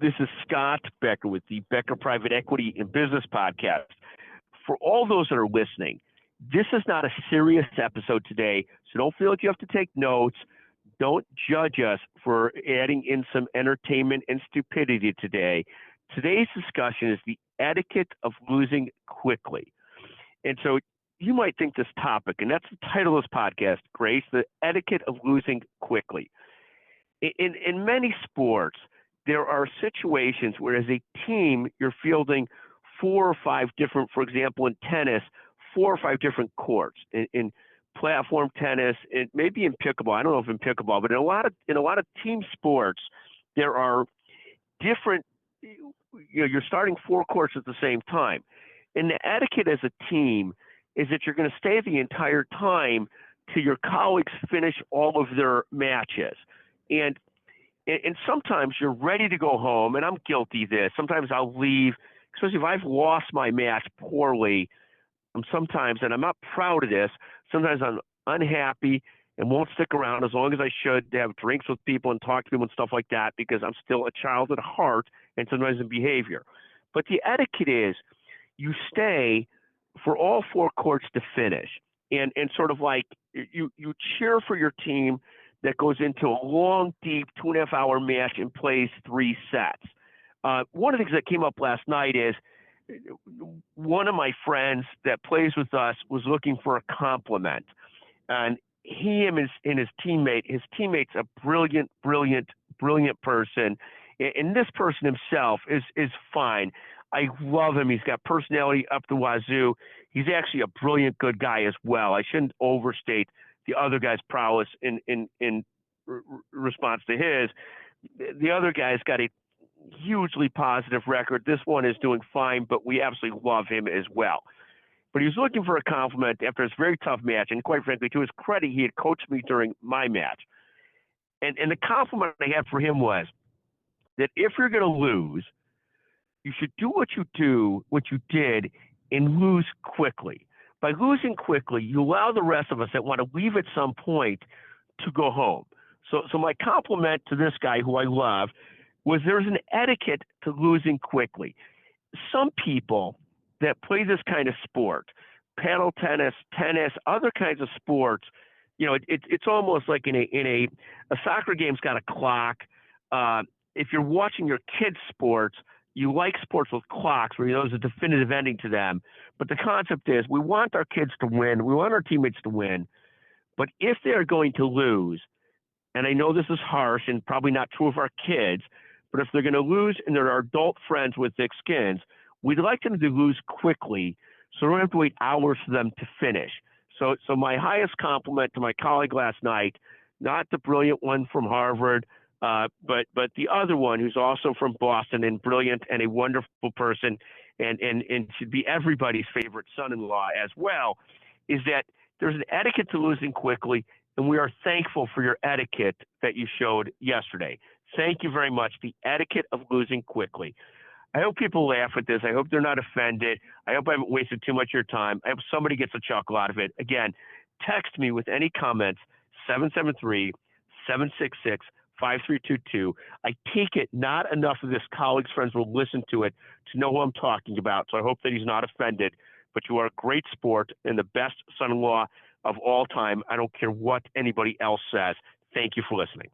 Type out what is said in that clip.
This is Scott Becker with the Becker Private Equity and Business Podcast. For all those that are listening, this is not a serious episode today, so don't feel like you have to take notes. Don't judge us for adding in some entertainment and stupidity today. Today's discussion is the etiquette of losing quickly. And so you might think this topic, and that's the title of this podcast, Grace, the etiquette of losing quickly. In many sports, there are situations where as a team, you're fielding 4 or 5 different, for example, in tennis, 4 or 5 different courts. In platform tennis, maybe in pickleball, I don't know if in pickleball, but in a lot of team sports, there are different, you're starting 4 courts at the same time. And the etiquette as a team is that you're going to stay the entire time till your colleagues finish all of their matches. And sometimes you're ready to go home, and I'm guilty of this. Sometimes I'll leave, especially if I've lost my match poorly. Sometimes, and I'm not proud of this, sometimes I'm unhappy and won't stick around as long as I should to have drinks with people and talk to people and stuff like that because I'm still a child at heart and sometimes in behavior. But the etiquette is you stay for all 4 courts to finish and sort of like you cheer for your team that goes into a long, deep 2.5-hour match and plays 3 sets. One of the things that came up last night is one of my friends that plays with us was looking for a compliment. And him and his teammate's a brilliant person. And this person himself is fine. I love him. He's got personality up the wazoo. He's actually a brilliant, good guy as well. I shouldn't overstate the other guy's prowess in response to his. The other guy's got a hugely positive record. This one is doing fine, but we absolutely love him as well. But he was looking for a compliment after his very tough match, and quite frankly, to his credit, he had coached me during my match. And the compliment I had for him was that if you're going to lose, you should do what you did, and lose quickly. By losing quickly, you allow the rest of us that want to leave at some point to go home. So my compliment to this guy who I love was there's an etiquette to losing quickly. Some people that play this kind of sport, paddle tennis, other kinds of sports, it's almost like in a soccer game's got a clock. If you're watching your kids' sports, you like sports with clocks where there's a definitive ending to them. But the concept is we want our kids to win. We want our teammates to win. But if they're going to lose, and I know this is harsh and probably not true of our kids, but if they're going to lose and they're our adult friends with thick skins, we'd like them to lose quickly so we don't have to wait hours for them to finish. So my highest compliment to my colleague last night, not the brilliant one from Harvard, but the other one who's also from Boston and brilliant and a wonderful person and should be everybody's favorite son-in-law as well, is that there's an etiquette to losing quickly, and we are thankful for your etiquette that you showed yesterday. Thank you very much. The etiquette of losing quickly. I hope people laugh at this. I hope they're not offended. I hope I haven't wasted too much of your time. I hope somebody gets a chuckle out of it. Again, text me with any comments, 773-766-5322. I take it not enough of this colleague's friends will listen to it to know who I'm talking about, so I hope that he's not offended. But you are a great sport and the best son-in-law of all time. I don't care what anybody else says. Thank you for listening.